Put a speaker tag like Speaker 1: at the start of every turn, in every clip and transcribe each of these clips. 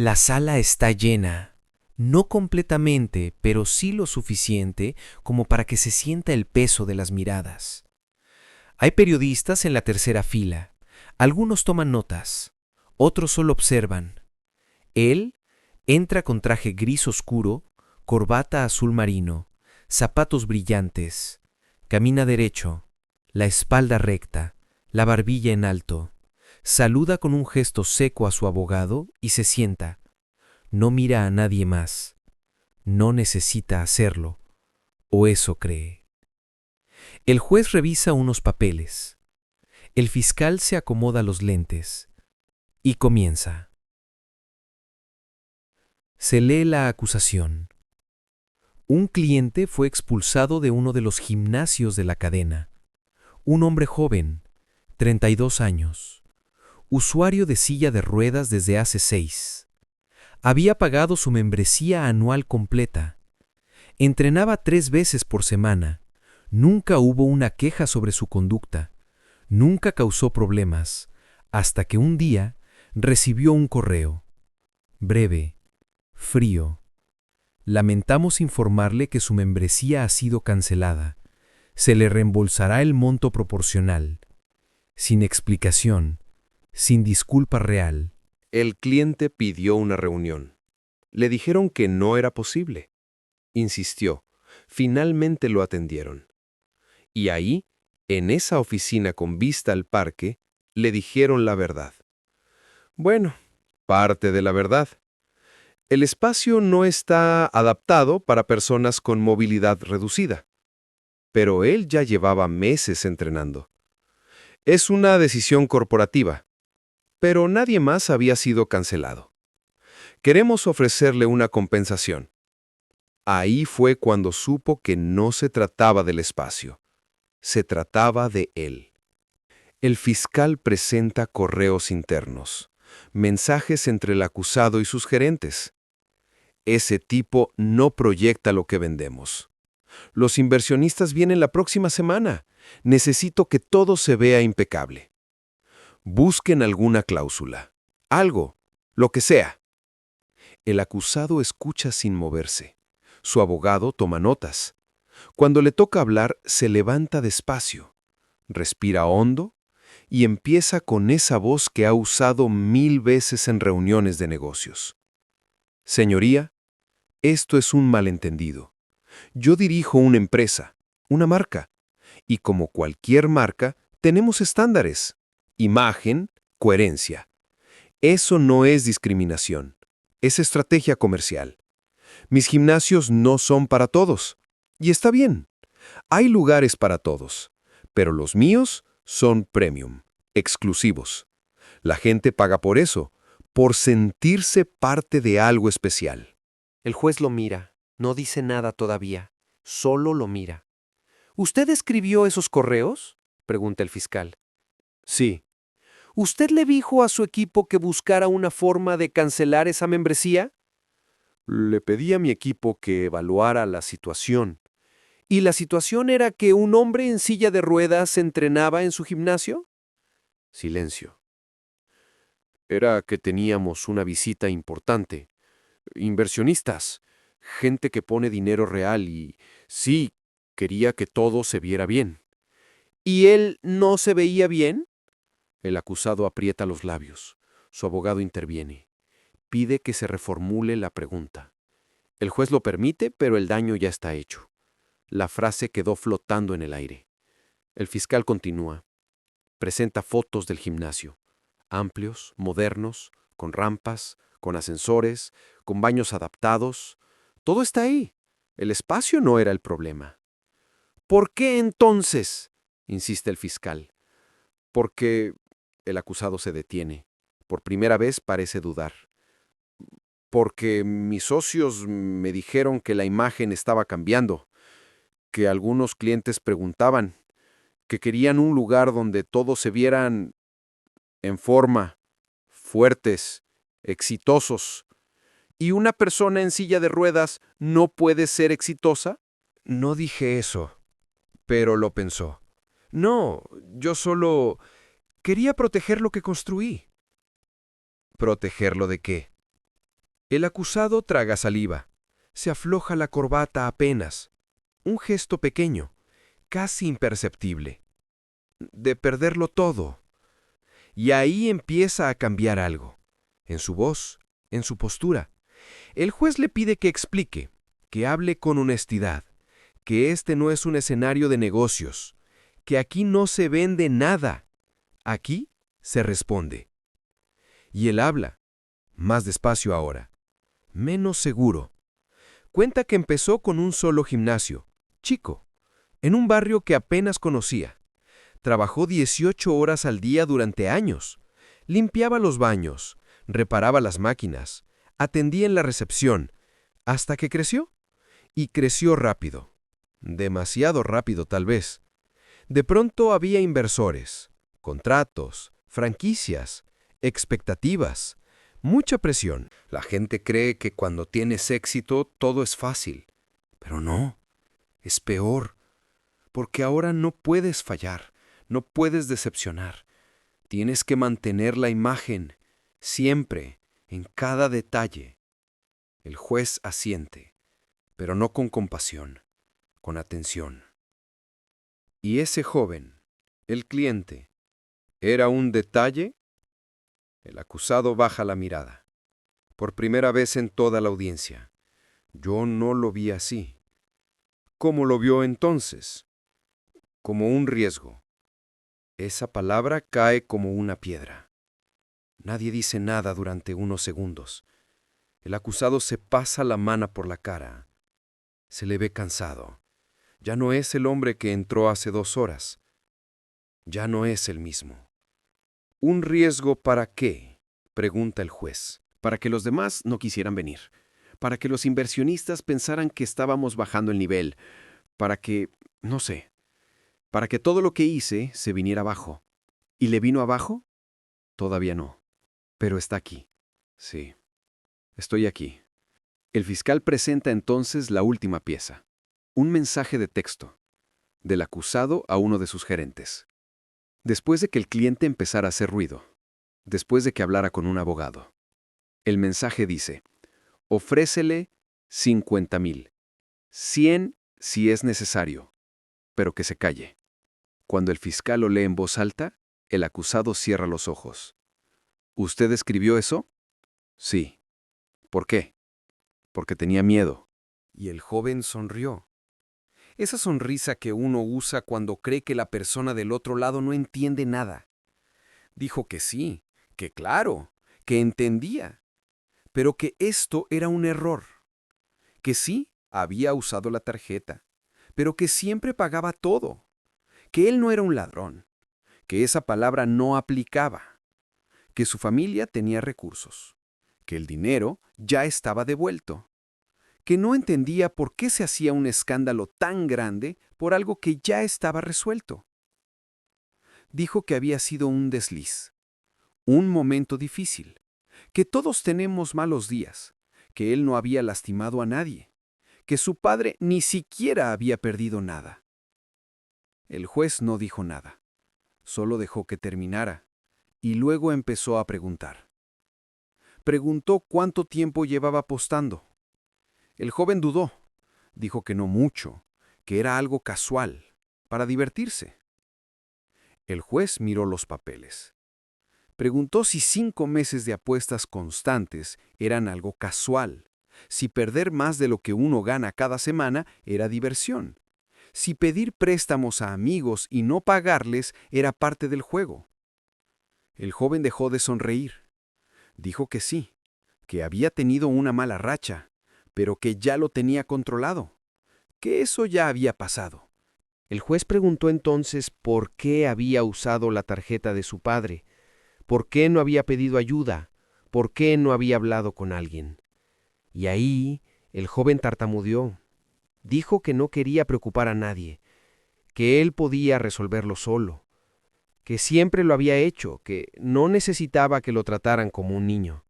Speaker 1: La sala está llena. No completamente, pero sí lo suficiente como para que se sienta el peso de las miradas. Hay periodistas en la tercera fila. Algunos toman notas, otros solo observan. Él entra con traje gris oscuro, corbata azul marino, zapatos brillantes. Camina derecho, la espalda recta, la barbilla en alto. Saluda con un gesto seco a su abogado y se sienta. No mira a nadie más. No necesita hacerlo, o eso cree. El juez revisa unos papeles. El fiscal se acomoda los lentes y comienza. Se lee la acusación. Un cliente fue expulsado de uno de los gimnasios de la cadena. Un hombre joven, 32 años, usuario de silla de ruedas desde hace 6. Había pagado su membresía anual completa. Entrenaba 3 veces por semana. Nunca hubo una queja sobre su conducta. Nunca causó problemas, hasta que un día recibió un correo. Breve, frío. Lamentamos informarle que su membresía ha sido cancelada. Se le reembolsará el monto proporcional. Sin explicación, sin disculpa real.
Speaker 2: El cliente pidió una reunión. Le dijeron que no era posible. Insistió. Finalmente lo atendieron. Y ahí, en esa oficina con vista al parque, le dijeron la verdad. Bueno, parte de la verdad. El espacio no está adaptado para personas con movilidad reducida. Pero él ya llevaba meses entrenando. Es una decisión corporativa, pero nadie más había sido cancelado. Queremos ofrecerle una compensación. Ahí fue cuando supo que no se trataba del espacio. Se trataba de él. El fiscal presenta correos internos, mensajes entre el acusado y sus gerentes. Ese tipo no proyecta lo que vendemos. Los inversionistas vienen la próxima semana. Necesito que todo se vea impecable. Busquen alguna cláusula. Algo, lo que sea. El acusado escucha sin moverse. Su abogado toma notas. Cuando le toca hablar, se levanta despacio, respira hondo y empieza con esa voz que ha usado 1000 veces en reuniones de negocios. Señoría, esto es un malentendido. Yo dirijo una empresa, una marca, y como cualquier marca, tenemos estándares, imagen, coherencia. Eso no es discriminación, es estrategia comercial. Mis gimnasios no son para todos, y está bien. Hay lugares para todos, pero los míos son premium, exclusivos. La gente paga por eso, por sentirse parte de algo especial.
Speaker 3: El juez lo mira, no dice nada todavía, solo lo mira. ¿Usted escribió esos correos?, pregunta el fiscal.
Speaker 2: Sí,
Speaker 3: ¿Usted le dijo a su equipo que buscara una forma de cancelar esa membresía?
Speaker 2: le pedí a mi equipo que evaluara la situación.
Speaker 3: ¿Y la situación era que un hombre en silla de ruedas entrenaba en su gimnasio?
Speaker 2: Silencio. Era que teníamos una visita importante. Inversionistas, gente que pone dinero real y sí, quería que todo se viera bien.
Speaker 3: ¿Y él no se veía bien?
Speaker 2: El acusado aprieta los labios. Su abogado interviene. Pide que se reformule la pregunta. El juez lo permite, pero el daño ya está hecho. La frase quedó flotando en el aire. El fiscal continúa. Presenta fotos del gimnasio. Amplios, modernos, con rampas, con ascensores, con baños adaptados. Todo está ahí. El espacio no era el problema.
Speaker 3: ¿Por qué entonces?
Speaker 2: Insiste el fiscal. Porque el acusado se detiene. Por primera vez parece dudar. Porque mis socios me dijeron que la imagen estaba cambiando, que algunos clientes preguntaban, que querían un lugar donde todos se vieran en forma, fuertes, exitosos.
Speaker 3: ¿Y una persona en silla de ruedas no puede ser exitosa?
Speaker 1: No dije eso, pero lo pensó. No, yo solo quería proteger lo que construí. ¿Protegerlo de qué?
Speaker 2: El acusado traga saliva. Se afloja la corbata apenas. Un gesto pequeño, casi imperceptible. De perderlo todo. Y ahí empieza a cambiar algo. En su voz, en su postura. El juez le pide que explique, que hable con honestidad, que este no es un escenario de negocios, que aquí no se vende nada. Aquí se responde. Y él habla, más despacio ahora, menos seguro. Cuenta que empezó con un solo gimnasio, chico, en un barrio que apenas conocía. Trabajó 18 horas al día durante años. Limpiaba los baños, reparaba las máquinas, atendía en la recepción, hasta que creció. Y creció rápido. Demasiado rápido, tal vez. De pronto había inversores, contratos, franquicias, expectativas, mucha presión. La gente cree que cuando tienes éxito todo es fácil. Pero no, es peor. Porque ahora no puedes fallar, no puedes decepcionar. Tienes que mantener la imagen, siempre, en cada detalle. El juez asiente, pero no con compasión, con atención. ¿Y ese joven, el cliente, era un detalle? El acusado baja la mirada. Por primera vez en toda la audiencia. Yo no lo vi así. ¿Cómo lo vio entonces? Como un riesgo. Esa palabra cae como una piedra. Nadie dice nada durante unos segundos. El acusado se pasa la mano por la cara. Se le ve cansado. Ya no es el hombre que entró hace 2 horas. Ya no es el mismo. ¿Un riesgo para qué?, pregunta el juez.
Speaker 4: Para que los demás no quisieran venir. Para que los inversionistas pensaran que estábamos bajando el nivel. Para que, no sé, para que todo lo que hice se viniera abajo. ¿Y le vino abajo? Todavía no. Pero está aquí. Sí, estoy aquí. El fiscal presenta entonces la última pieza. Un mensaje de texto. Del acusado a uno de sus gerentes. Después de que el cliente empezara a hacer ruido. Después de que hablara con un abogado. El mensaje dice, ofrécele 50,000. 100 si es necesario, pero que se calle. Cuando el fiscal lo lee en voz alta, el acusado cierra los ojos. ¿Usted escribió eso? Sí. ¿Por qué? Porque tenía miedo.
Speaker 2: Y el joven sonrió. Esa sonrisa que uno usa cuando cree que la persona del otro lado no entiende nada. Dijo que sí, que claro, que entendía, pero que esto era un error. Que sí, había usado la tarjeta, pero que siempre pagaba todo. Que él no era un ladrón, que esa palabra no aplicaba, que su familia tenía recursos, que el dinero ya estaba devuelto, que no entendía por qué se hacía un escándalo tan grande por algo que ya estaba resuelto. Dijo que había sido un desliz, un momento difícil, que todos tenemos malos días, que él no había lastimado a nadie, que su padre ni siquiera había perdido nada. El juez no dijo nada, solo dejó que terminara, y luego empezó a preguntar. Preguntó cuánto tiempo llevaba apostando. El joven dudó, dijo que no mucho, que era algo casual, para divertirse. El juez miró los papeles. Preguntó si 5 meses de apuestas constantes eran algo casual, si perder más de lo que uno gana cada semana era diversión, si pedir préstamos a amigos y no pagarles era parte del juego. El joven dejó de sonreír. Dijo que sí, que había tenido una mala racha, pero que ya lo tenía controlado, que eso ya había pasado.
Speaker 3: El juez preguntó entonces por qué había usado la tarjeta de su padre, por qué no había pedido ayuda, por qué no había hablado con alguien. Y ahí el joven tartamudeó. Dijo que no quería preocupar a nadie, que él podía resolverlo solo, que siempre lo había hecho, que no necesitaba que lo trataran como un niño.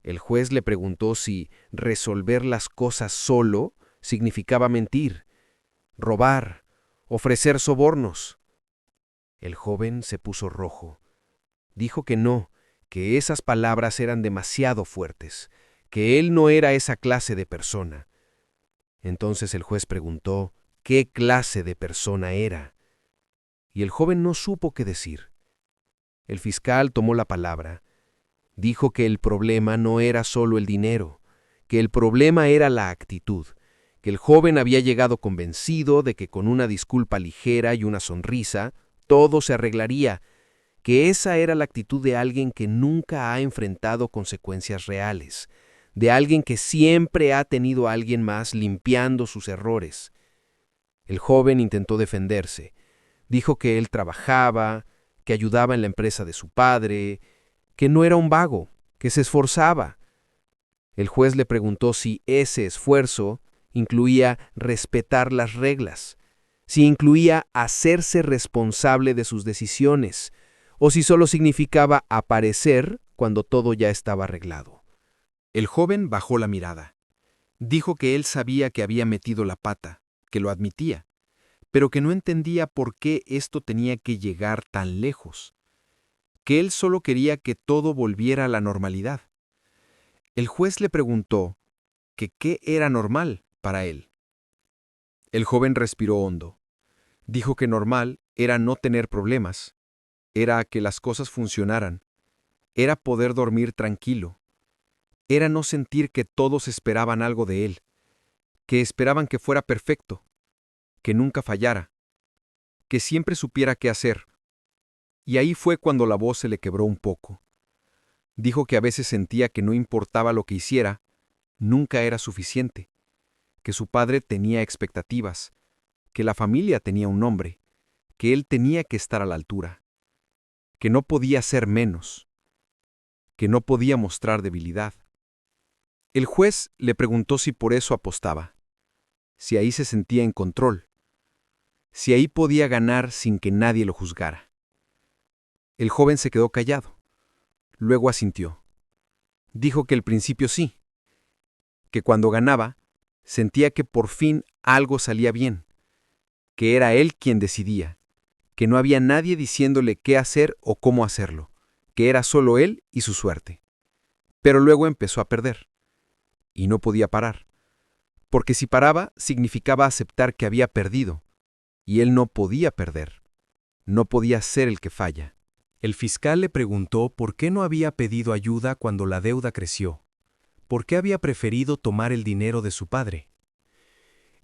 Speaker 3: El juez le preguntó si resolver las cosas solo significaba mentir, robar, ofrecer sobornos. El joven se puso rojo. Dijo que no, que esas palabras eran demasiado fuertes, que él no era esa clase de persona. Entonces el juez preguntó qué clase de persona era, y el joven no supo qué decir. El fiscal tomó la palabra. Dijo que el problema no era solo el dinero, que el problema era la actitud, que el joven había llegado convencido de que con una disculpa ligera y una sonrisa todo se arreglaría, que esa era la actitud de alguien que nunca ha enfrentado consecuencias reales, de alguien que siempre ha tenido a alguien más limpiando sus errores. El joven intentó defenderse. Dijo que él trabajaba, que ayudaba en la empresa de su padre, que no era un vago, que se esforzaba. El juez le preguntó si ese esfuerzo incluía respetar las reglas, si incluía hacerse responsable de sus decisiones, o si solo significaba aparecer cuando todo ya estaba arreglado.
Speaker 4: El joven bajó la mirada. Dijo que él sabía que había metido la pata, que lo admitía, pero que no entendía por qué esto tenía que llegar tan lejos, que él solo quería que todo volviera a la normalidad. El juez le preguntó que qué era normal para él. El joven respiró hondo. Dijo que normal era no tener problemas, era que las cosas funcionaran, era poder dormir tranquilo, era no sentir que todos esperaban algo de él, que esperaban que fuera perfecto, que nunca fallara, que siempre supiera qué hacer. Y ahí fue cuando la voz se le quebró un poco. Dijo que a veces sentía que no importaba lo que hiciera, nunca era suficiente, que su padre tenía expectativas, que la familia tenía un nombre, que él tenía que estar a la altura, que no podía ser menos, que no podía mostrar debilidad. El juez le preguntó si por eso apostaba, si ahí se sentía en control, si ahí podía ganar sin que nadie lo juzgara. El joven se quedó callado. Luego asintió. Dijo que al principio sí, que cuando ganaba, sentía que por fin algo salía bien, que era él quien decidía, que no había nadie diciéndole qué hacer o cómo hacerlo, que era solo él y su suerte. Pero luego empezó a perder, y no podía parar, porque si paraba significaba aceptar que había perdido, y él no podía perder, no podía ser el que falla. El fiscal le preguntó por qué no había pedido ayuda cuando la deuda creció, por qué había preferido tomar el dinero de su padre.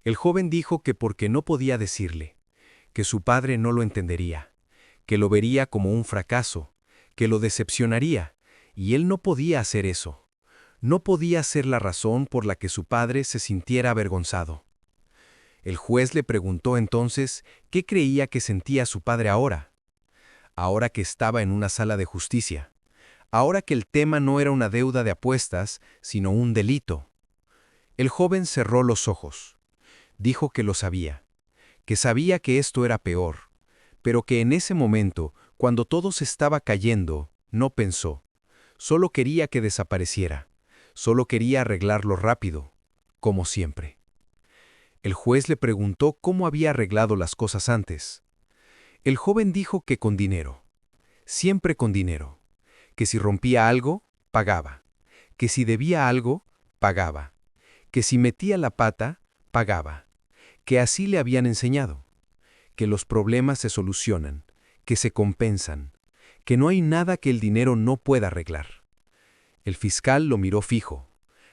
Speaker 4: El joven dijo que porque no podía decirle, que su padre no lo entendería, que lo vería como un fracaso, que lo decepcionaría, y él no podía hacer eso. No podía ser la razón por la que su padre se sintiera avergonzado. El juez le preguntó entonces qué creía que sentía su padre ahora que estaba en una sala de justicia, ahora que el tema no era una deuda de apuestas, sino un delito. El joven cerró los ojos. Dijo que lo sabía, que sabía que esto era peor, pero que en ese momento, cuando todo se estaba cayendo, no pensó. Solo quería que desapareciera, solo quería arreglarlo rápido, como siempre. El juez le preguntó cómo había arreglado las cosas antes. El joven dijo que con dinero, siempre con dinero, que si rompía algo, pagaba, que si debía algo, pagaba, que si metía la pata, pagaba, que así le habían enseñado, que los problemas se solucionan, que se compensan, que no hay nada que el dinero no pueda arreglar. El fiscal lo miró fijo,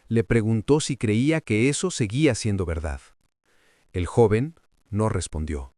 Speaker 4: le preguntó si creía que eso seguía siendo verdad. El joven no respondió.